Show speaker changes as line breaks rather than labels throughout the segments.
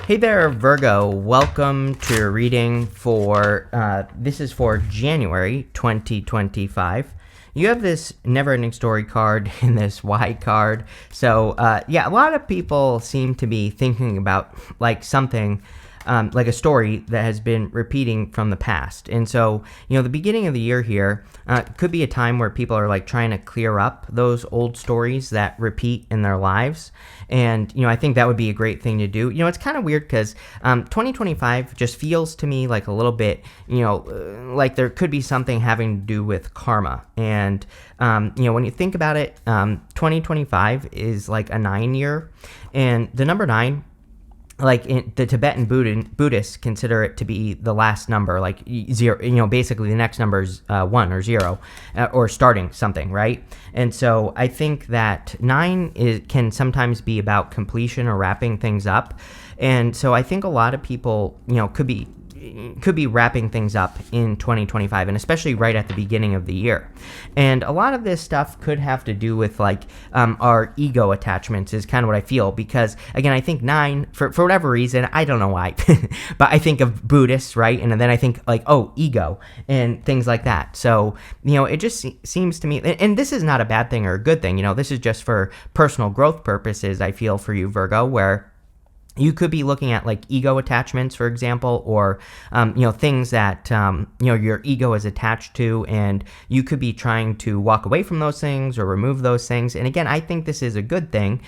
Hey there, Virgo. Welcome to your reading for, this is for January 2025. You have this never-ending story card and this Y card. So, yeah, a lot of people seem to be thinking about, like, something, like a story that has been repeating from the past. And so, the beginning of the year here could be a time where people are, like, trying to clear up those old stories that repeat in their lives. And, I think that would be a great thing to do. It's kind of weird because 2025 just feels to me like a little bit, like there could be something having to do with karma. And, when you think about it, 2025 is like a 9-year. And the number 9, like the Tibetan Buddhists consider it to be the last number, like 0, basically the next number is 1 or 0, or starting something, right? And so I think that 9 can sometimes be about completion or wrapping things up. And so I think a lot of people, could be wrapping things up in 2025, and especially right at the beginning of the year. And a lot of this stuff could have to do with our ego attachments is kind of what I feel, because again, I think 9 for whatever reason, I don't know why, but I think of Buddhists, right? And then I think ego and things like that. So, it just seems to me, and this is not a bad thing or a good thing, this is just for personal growth purposes, I feel, for you, Virgo, where you could be looking at ego attachments, for example, or, things that, your ego is attached to, and you could be trying to walk away from those things or remove those things. And again, I think this is a good thing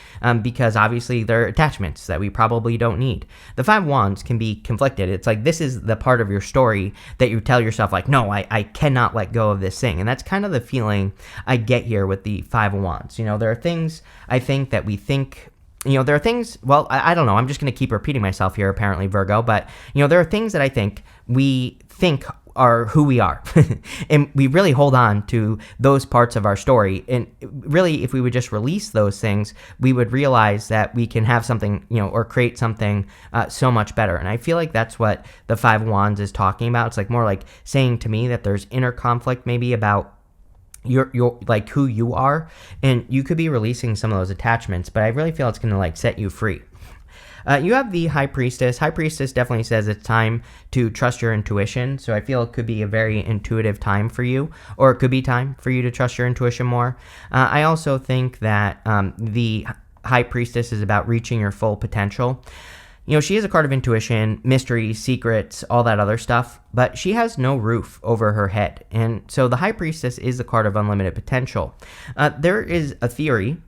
because obviously they're attachments that we probably don't need. The 5 of Wands can be conflicted. It's like this is the part of your story that you tell yourself no, I cannot let go of this thing. And that's kind of the feeling I get here with the 5 of Wands. There are things I think that we think... there are things, well, I don't know, I'm just going to keep repeating myself here, apparently, Virgo, but, there are things that I think we think are who we are, and we really hold on to those parts of our story, and really, if we would just release those things, we would realize that we can have something, or create something so much better, and I feel like that's what the 5 of Wands is talking about. It's more like saying to me that there's inner conflict maybe about your like who you are, and you could be releasing some of those attachments, but I really feel it's going to set you free. You have the High Priestess. High Priestess definitely says it's time to trust your intuition, so I feel it could be a very intuitive time for you, or it could be time for you to trust your intuition more. I also think that the High Priestess is about reaching your full potential. She is a card of intuition, mystery, secrets, all that other stuff, but she has no roof over her head. And so the High Priestess is a card of unlimited potential. There is a theory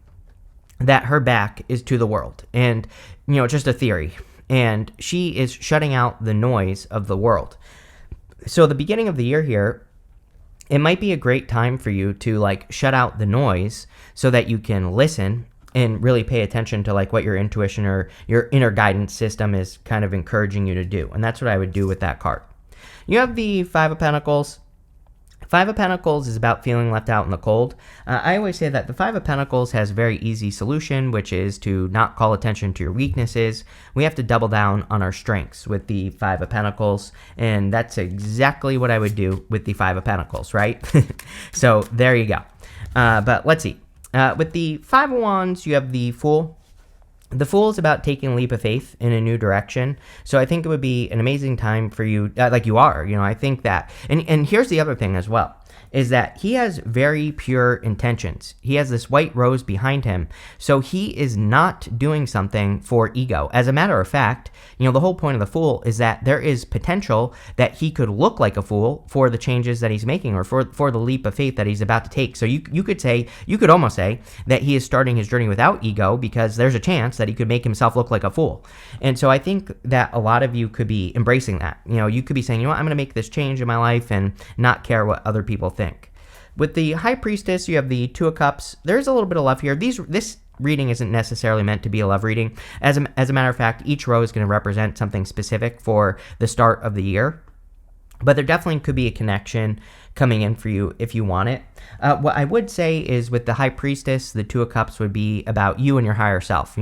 that her back is to the world, and, just a theory. And she is shutting out the noise of the world. So the beginning of the year here, it might be a great time for you to, shut out the noise so that you can listen and really pay attention to what your intuition or your inner guidance system is kind of encouraging you to do. And that's what I would do with that card. You have the 5 of Pentacles. 5 of Pentacles is about feeling left out in the cold. I always say that the 5 of Pentacles has a very easy solution, which is to not call attention to your weaknesses. We have to double down on our strengths with the 5 of Pentacles, and that's exactly what I would do with the 5 of Pentacles, right? So there you go. But let's see. With the 5 of Wands, you have the Fool. The Fool is about taking a leap of faith in a new direction. So I think it would be an amazing time for you, like you are, I think that. And here's the other thing as well, is that he has very pure intentions. He has this white rose behind him. So he is not doing something for ego. As a matter of fact, the whole point of the Fool is that there is potential that he could look like a fool for the changes that he's making, or for the leap of faith that he's about to take. So you could almost say that he is starting his journey without ego, because there's a chance that he could make himself look like a fool. And so I think that a lot of you could be embracing that. You could be saying, I'm going to make this change in my life and not care what other people think. With the High Priestess, you have the 2 of Cups. There's a little bit of love here. This reading isn't necessarily meant to be a love reading. As a matter of fact, each row is going to represent something specific for the start of the year. But there definitely could be a connection coming in for you if you want it. What I would say is with the High Priestess, the 2 of Cups would be about you and your higher self,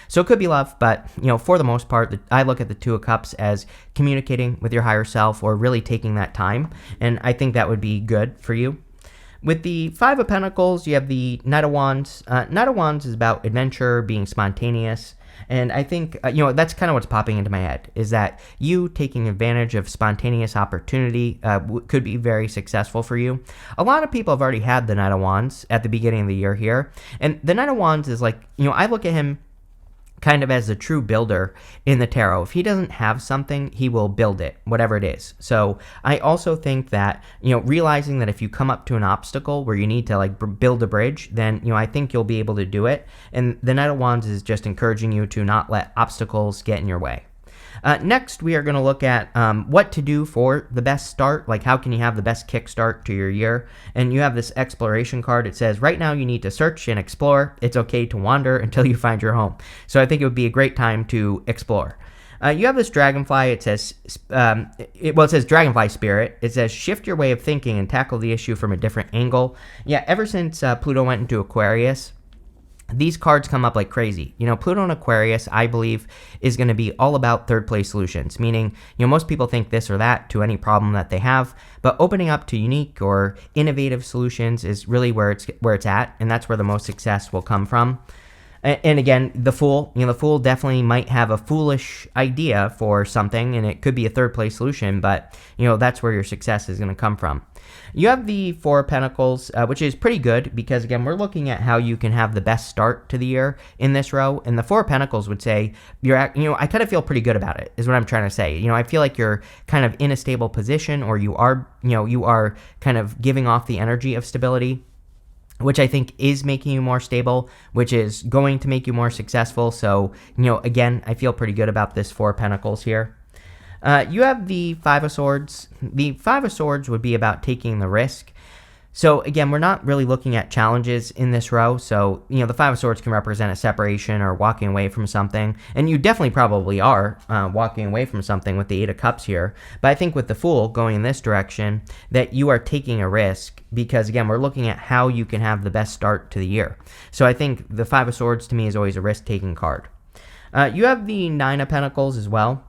So it could be love, but, for the most part, I look at the 2 of Cups as communicating with your higher self, or really taking that time. And I think that would be good for you. With the 5 of Pentacles, you have the Knight of Wands. Knight of Wands is about adventure, being spontaneous. And I think, that's kind of what's popping into my head, is that you taking advantage of spontaneous opportunity could be very successful for you. A lot of people have already had the Knight of Wands at the beginning of the year here. And the Knight of Wands is like, I look at him kind of as a true builder in the tarot. If he doesn't have something, he will build it, whatever it is. So I also think that, realizing that if you come up to an obstacle where you need to build a bridge, then, I think you'll be able to do it. And the Knight of Wands is just encouraging you to not let obstacles get in your way. Next, we are going to look at what to do for the best start, like how can you have the best kickstart to your year. And you have this exploration card. It says, right now you need to search and explore. It's okay to wander until you find your home. So I think it would be a great time to explore. You have this dragonfly. It says, it says dragonfly spirit. It says, shift your way of thinking and tackle the issue from a different angle. Yeah, ever since Pluto went into Aquarius, these cards come up like crazy. Pluto and Aquarius, I believe, is going to be all about third place solutions, meaning, most people think this or that to any problem that they have, but opening up to unique or innovative solutions is really where it's at, and that's where the most success will come from. And again, the Fool, the Fool definitely might have a foolish idea for something, and it could be a third place solution, but, that's where your success is going to come from. You have the Four of Pentacles, which is pretty good because, again, we're looking at how you can have the best start to the year in this row. And the Four of Pentacles would say, I kind of feel pretty good about it, is what I'm trying to say. I feel like you're kind of in a stable position, or you are kind of giving off the energy of stability, which I think is making you more stable, which is going to make you more successful. So, again, I feel pretty good about this Four of Pentacles here. You have the Five of Swords. The Five of Swords would be about taking the risk. So again, we're not really looking at challenges in this row. So, the Five of Swords can represent a separation or walking away from something. And you definitely probably are walking away from something with the Eight of Cups here. But I think with the Fool going in this direction, that you are taking a risk because, again, we're looking at how you can have the best start to the year. So I think the Five of Swords to me is always a risk-taking card. You have the Nine of Pentacles as well.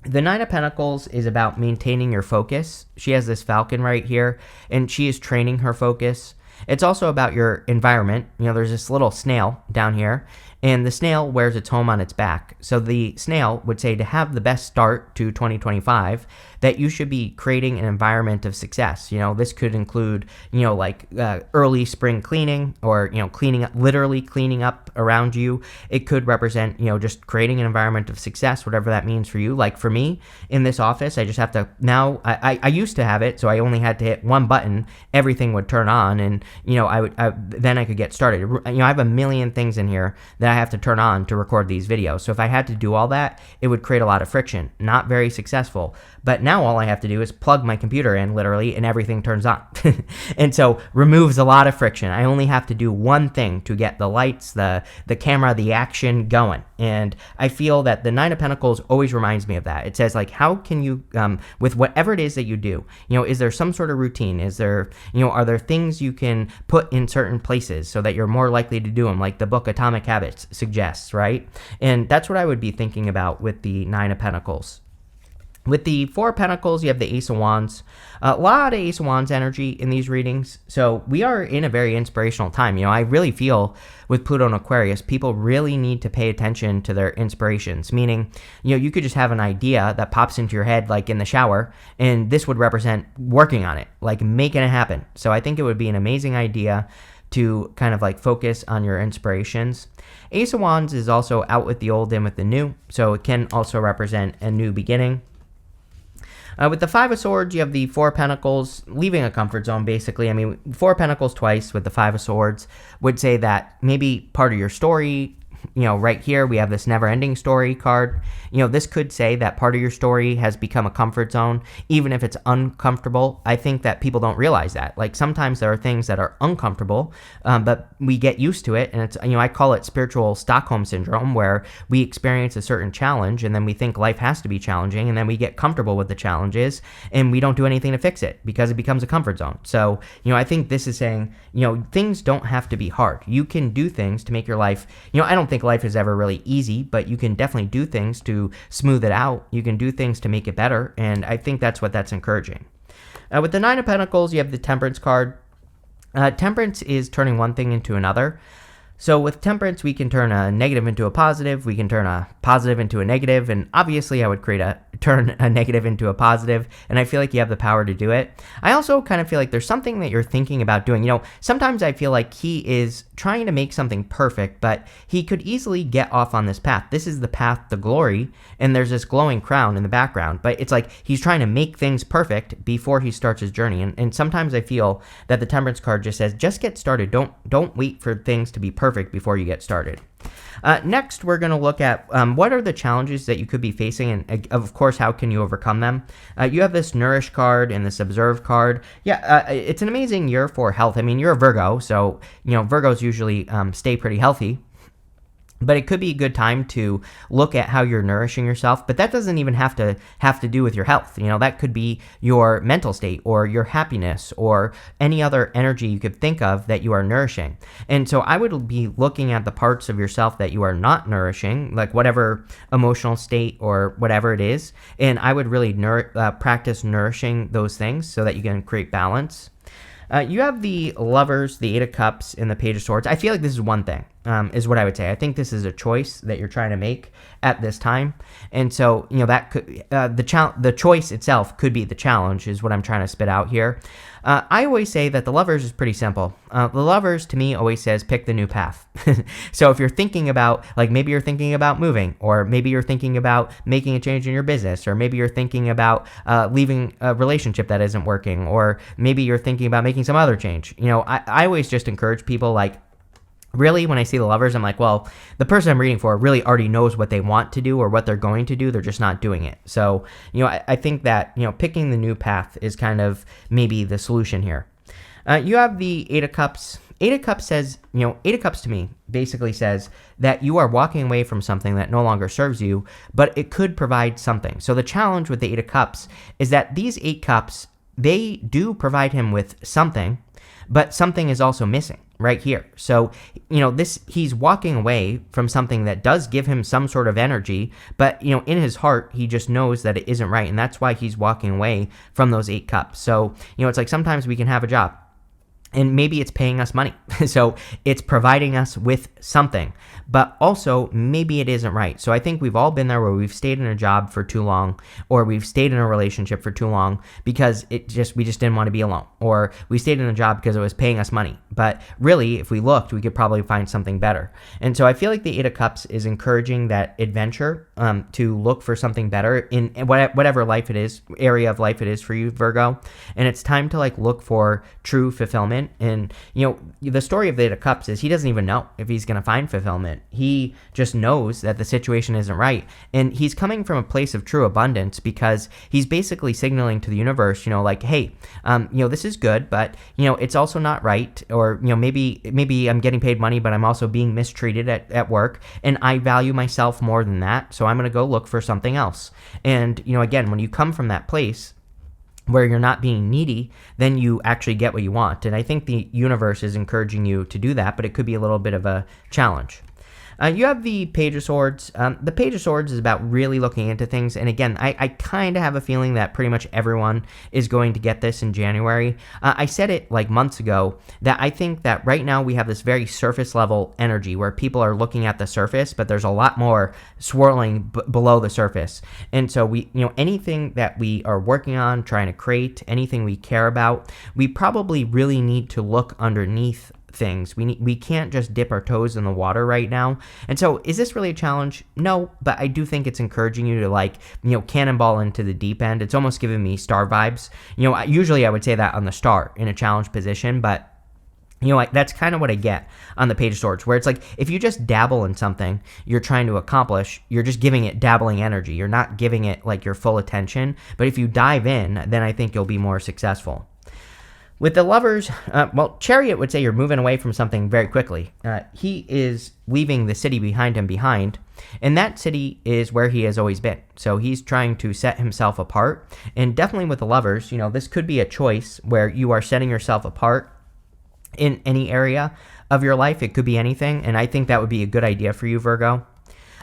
The Nine of Pentacles is about maintaining your focus. She has this falcon right here, and she is training her focus. It's also about your environment. There's this little snail down here, and the snail wears its home on its back. So the snail would say to have the best start to 2025, that you should be creating an environment of success. This could include, early spring cleaning or, literally cleaning up around you. It could represent, just creating an environment of success, whatever that means for you. Like for me in this office, I just have to now, I used to have it, so I only had to hit one button, everything would turn on, and, then I could get started. I have a million things in here that I have to turn on to record these videos. So if I had to do all that, it would create a lot of friction. Not very successful. But now all I have to do is plug my computer in, literally, and everything turns on. And so removes a lot of friction. I only have to do one thing to get the lights, the camera, the action going. And I feel that the Nine of Pentacles always reminds me of that. It says, how can you, with whatever it is that you do, is there some sort of routine? Is there, are there things you can put in certain places so that you're more likely to do them, like the book Atomic Habits suggests, right? And that's what I would be thinking about with the Nine of Pentacles. With the Four of Pentacles, you have the Ace of Wands. A lot of Ace of Wands energy in these readings. So we are in a very inspirational time. I really feel with Pluto and Aquarius, people really need to pay attention to their inspirations. Meaning, you could just have an idea that pops into your head like in the shower, and this would represent working on it, like making it happen. So I think it would be an amazing idea to kind of focus on your inspirations. Ace of Wands is also out with the old in with the new. So it can also represent a new beginning. With the Five of Swords, you have the Four of Pentacles, leaving a comfort zone, basically. Four of Pentacles twice with the Five of Swords would say that maybe part of your story, right here we have this never-ending story card. This could say that part of your story has become a comfort zone, even if it's uncomfortable. I think that people don't realize that. Sometimes there are things that are uncomfortable, but we get used to it, and it's, I call it spiritual Stockholm syndrome, where we experience a certain challenge, and then we think life has to be challenging, and then we get comfortable with the challenges, and we don't do anything to fix it because it becomes a comfort zone. So, I think this is saying, things don't have to be hard. You can do things to make your life, I don't think life is ever really easy, but you can definitely do things to smooth it out. You can do things to make it better, and I think that's what that's encouraging. With the Nine of Pentacles, you have the Temperance card. Temperance is turning one thing into another. So with temperance, we can turn a negative into a positive, we can turn a positive into a negative, and obviously I would turn a negative into a positive, and I feel like you have the power to do it. I also kind of feel like there's something that you're thinking about doing. Sometimes I feel like he is trying to make something perfect, but he could easily get off on this path. This is the path to glory, and there's this glowing crown in the background, but it's like he's trying to make things perfect before he starts his journey, and sometimes I feel that the temperance card just says, just get started. Don't wait for things to be perfect before you get started. Next, we're going to look at what are the challenges that you could be facing, and of course, how can you overcome them? You have this Nourish card and this Observe card. Yeah, it's an amazing year for health. I mean, you're a Virgo, so Virgos usually stay pretty healthy. But it could be a good time to look at how you're nourishing yourself. But that doesn't even have to do with your health. That could be your mental state or your happiness or any other energy you could think of that you are nourishing. And so I would be looking at the parts of yourself that you are not nourishing, like whatever emotional state or whatever it is. And I would really practice nourishing those things so that you can create balance. You have the Lovers, the Eight of Cups, and the Page of Swords. I feel like this is one thing, is what I would say. I think this is a choice that you're trying to make at this time, and so that could the choice itself could be the challenge, is what I'm trying to spit out here. I always say that the Lovers is pretty simple. The Lovers, to me, always says pick the new path. So if you're thinking about, maybe you're thinking about moving, or maybe you're thinking about making a change in your business, or maybe you're thinking about leaving a relationship that isn't working, or maybe you're thinking about making some other change. I always just encourage people, really, when I see the Lovers, I'm like, well, the person I'm reading for really already knows what they want to do or what they're going to do. They're just not doing it. So, I think that, picking the new path is kind of maybe the solution here. You have the Eight of Cups. Eight of Cups says, Eight of Cups to me basically says that you are walking away from something that no longer serves you, but it could provide something. So the challenge with the Eight of Cups is that these Eight Cups, they do provide him with something, but something is also missing right here. So, he's walking away from something that does give him some sort of energy, but, in his heart, he just knows that it isn't right. And that's why he's walking away from those Eight Cups. So, it's like sometimes we can have a job, and maybe it's paying us money. So it's providing us with something, but also maybe it isn't right. So I think we've all been there where we've stayed in a job for too long, or we've stayed in a relationship for too long because we just didn't want to be alone, or we stayed in a job because it was paying us money. But really, if we looked, we could probably find something better. And so I feel like the Eight of Cups is encouraging that adventure, to look for something better in whatever life it is, area of life it is for you, Virgo. And it's time to look for true fulfillment. And the story of the Eight of Cups is he doesn't even know if he's going to find fulfillment. He just knows that the situation isn't right, and he's coming from a place of true abundance because he's basically signaling to the universe, hey, this is good, but it's also not right, or maybe I'm getting paid money, but I'm also being mistreated at work, and I value myself more than that, so I'm going to go look for something else. And again, when you come from that place where you're not being needy, then you actually get what you want. And I think the universe is encouraging you to do that, but it could be a little bit of a challenge. You have the Page of Swords. The Page of Swords is about really looking into things. And again, I kind of have a feeling that pretty much everyone is going to get this in January. I said it months ago that I think that right now we have this very surface level energy where people are looking at the surface, but there's a lot more swirling below the surface. And so anything that we are working on, trying to create, anything we care about, we probably really need to look underneath things. We can't just dip our toes in the water right now. And so is this really a challenge? No, but I do think it's encouraging you to cannonball into the deep end. It's almost giving me star vibes. Usually I would say that on the star in a challenge position, but that's kind of what I get on the Page of Swords, where it's if you just dabble in something you're trying to accomplish, you're just giving it dabbling energy. You're not giving it your full attention. But if you dive in, then I think you'll be more successful. With the Lovers, Chariot would say you're moving away from something very quickly. He is leaving the city behind him and that city is where he has always been. So he's trying to set himself apart. And definitely with the Lovers, this could be a choice where you are setting yourself apart in any area of your life. It could be anything, and I think that would be a good idea for you, Virgo.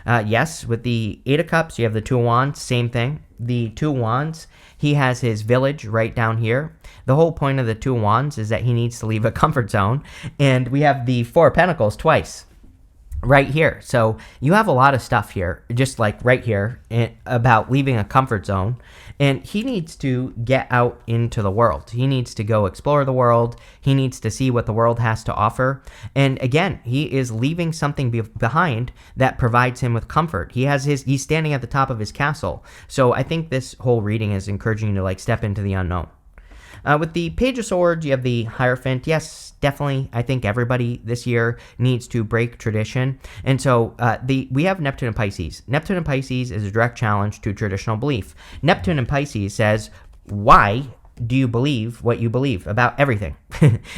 Yes, with the Eight of Cups, you have the Two of Wands, same thing. The Two of Wands, he has his village right down here. The whole point of the Two of Wands is that he needs to leave a comfort zone. And we have the Four of Pentacles twice. right here. So you have a lot of stuff here, just like right here, about leaving a comfort zone. And he needs to get out into the world. He needs to go explore the world. He needs to see what the world has to offer. And again, he is leaving something behind that provides him with comfort. He's standing at the top of his castle. So I think this whole reading is encouraging you to like step into the unknown. With the Page of Swords, you have the Hierophant. Yes, definitely. I think everybody this year needs to break tradition. And so we have Neptune and Pisces. Neptune and Pisces is a direct challenge to traditional belief. Neptune and Pisces says, why do you believe what you believe about everything?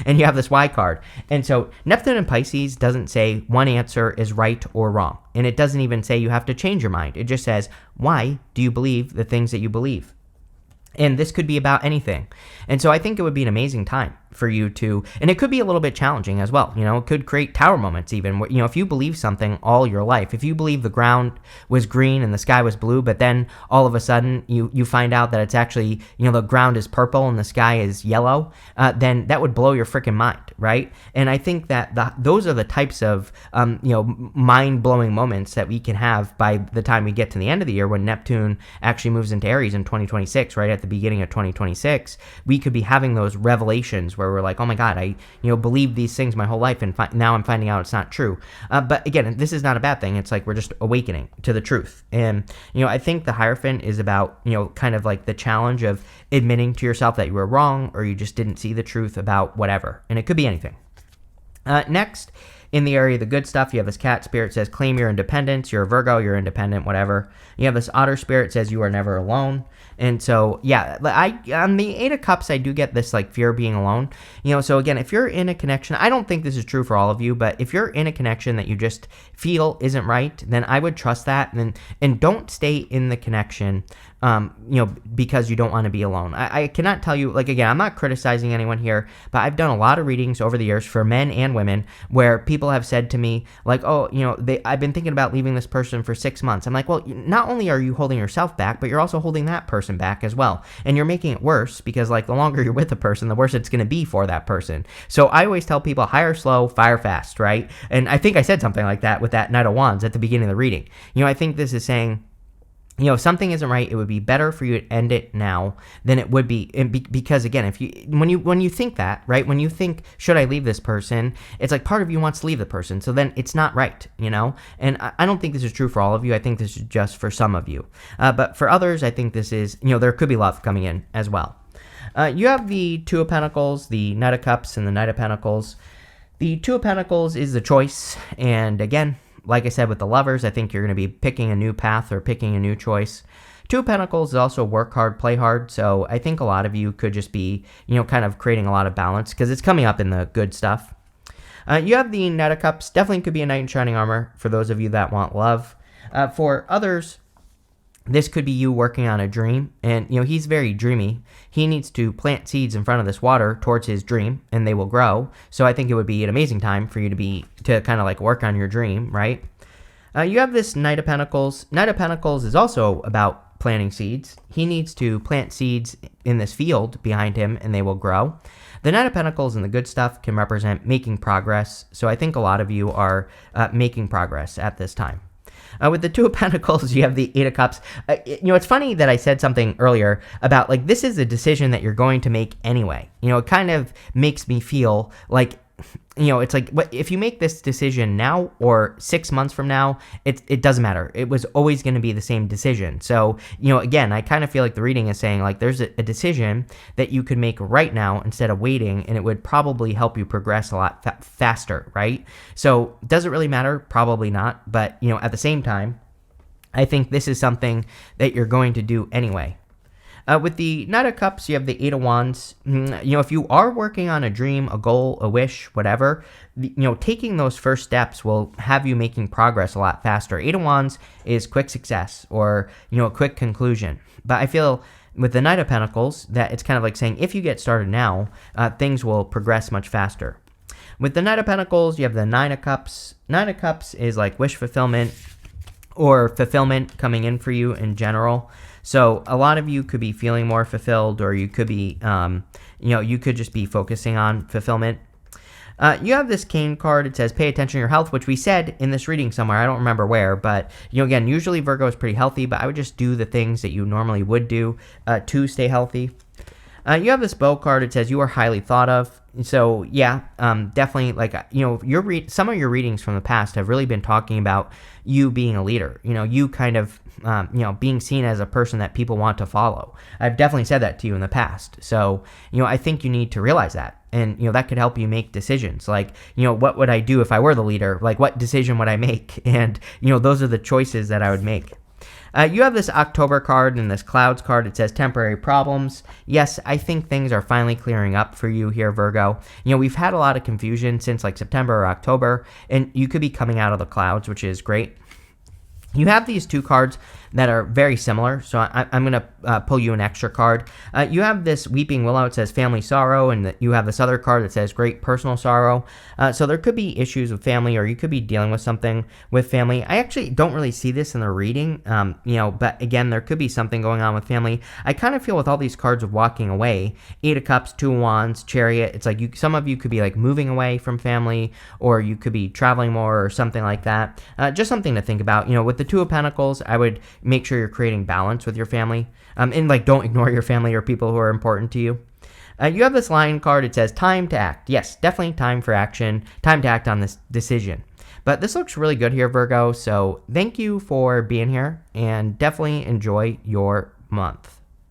And you have this why card. And so Neptune and Pisces doesn't say one answer is right or wrong. And it doesn't even say you have to change your mind. It just says, why do you believe the things that you believe? And this could be about anything. And so I think it would be an amazing time for you to, and it could be a little bit challenging as well. It could create tower moments even where, if you believe something all your life, if you believe the ground was green and the sky was blue, but then all of a sudden you find out that it's actually, the ground is purple and the sky is yellow, then that would blow your freaking mind, right? And I think that those are the types of, mind-blowing moments that we can have by the time we get to the end of the year when Neptune actually moves into Aries in 2026, right at the beginning of 2026. We could be having those revelations where we're like, oh my God, I believed these things my whole life, and now I'm finding out it's not true. But again, this is not a bad thing. It's like we're just awakening to the truth. And I think the Hierophant is about kind of like the challenge of admitting to yourself that you were wrong or you just didn't see the truth about whatever, and it could be anything. Next, in the area of the good stuff, you have this Cat Spirit says, claim your independence. You're a Virgo, you're independent, whatever. You have this Otter Spirit says, you are never alone. And so, yeah, on the Eight of Cups, I do get this, like, fear of being alone. So again, if you're in a connection, I don't think this is true for all of you, but if you're in a connection that you just feel isn't right, then I would trust that, and don't stay in the connection, because you don't want to be alone. I cannot tell you, like, again, I'm not criticizing anyone here, but I've done a lot of readings over the years for men and women where people have said to me, like, oh, I've been thinking about leaving this person for 6 months. I'm like, well, not only are you holding yourself back, but you're also holding that person back as well. And you're making it worse because, like, the longer you're with a person, the worse it's going to be for that person. So I always tell people, hire slow, fire fast, right? And I think I said something like that with that Knight of Wands at the beginning of the reading. I think this is saying, if something isn't right, it would be better for you to end it now than it would be, because again, when you think that, right, when you think, should I leave this person, it's like part of you wants to leave the person, so then it's not right, and I don't think this is true for all of you. I think this is just for some of you, but for others, I think this is, there could be love coming in as well. You have the Two of Pentacles, the Knight of Cups, and the Knight of Pentacles. The Two of Pentacles is the choice, and again, like I said with the Lovers, I think you're going to be picking a new path or picking a new choice. Two of Pentacles is also work hard, play hard, so I think a lot of you could just be, kind of creating a lot of balance because it's coming up in the good stuff. You have the Knight of Cups, definitely could be a knight in shining armor for those of you that want love. For others, this could be you working on a dream, and he's very dreamy. He needs to plant seeds in front of this water towards his dream, and they will grow. So I think it would be an amazing time for you to kind of like work on your dream, right? You have this Knight of Pentacles. Knight of Pentacles is also about planting seeds. He needs to plant seeds in this field behind him, and they will grow. The Knight of Pentacles and the good stuff can represent making progress. So I think a lot of you are making progress at this time. With the Two of Pentacles, you have the Eight of Cups. It's funny that I said something earlier about, like, this is a decision that you're going to make anyway. It kind of makes me feel like, it's like, if you make this decision now or 6 months from now, it doesn't matter. It was always going to be the same decision. So, again, I kind of feel like the reading is saying, like, there's a decision that you could make right now instead of waiting, and it would probably help you progress a lot faster, right? So, does it really matter? Probably not. But, at the same time, I think this is something that you're going to do anyway. With the Knight of Cups, you have the Eight of Wands. If you are working on a dream, a goal, a wish, whatever, taking those first steps will have you making progress a lot faster. Eight of Wands is quick success or, a quick conclusion. But I feel with the Knight of Pentacles that it's kind of like saying, if you get started now, things will progress much faster. With the Knight of Pentacles, you have the Nine of Cups. Nine of Cups is like wish fulfillment or fulfillment coming in for you in general. So a lot of you could be feeling more fulfilled, or you could be, you could just be focusing on fulfillment. You have this cane card. It says pay attention to your health, which we said in this reading somewhere. I don't remember where, but again, usually Virgo is pretty healthy, but I would just do the things that you normally would do to stay healthy. You have this bow card. It says you are highly thought of. So yeah, definitely some of your readings from the past have really been talking about you being a leader. You kind of being seen as a person that people want to follow. I've definitely said that to you in the past. So I think you need to realize that. And, that could help you make decisions. Like, what would I do if I were the leader? Like, what decision would I make? And, those are the choices that I would make. You have this October card and this Clouds card. It says temporary problems. Yes, I think things are finally clearing up for you here, Virgo. We've had a lot of confusion since like September or October, and you could be coming out of the clouds, which is great. You have these two cards that are very similar, so I'm going to pull you an extra card. You have this Weeping Willow. It says family sorrow, and you have this other card that says great personal sorrow. So there could be issues with family, or you could be dealing with something with family. I actually don't really see this in the reading, but again, there could be something going on with family. I kind of feel with all these cards of walking away, 8 of Cups, 2 of Wands, Chariot, it's like some of you could be like moving away from family, or you could be traveling more or something like that. Just something to think about. With the 2 of Pentacles, I would make sure you're creating balance with your family, and don't ignore your family or people who are important to you. You have this Lion card. It says time to act. Yes, definitely time for action, time to act on this decision. But this looks really good here, Virgo, so thank you for being here, and definitely enjoy your month.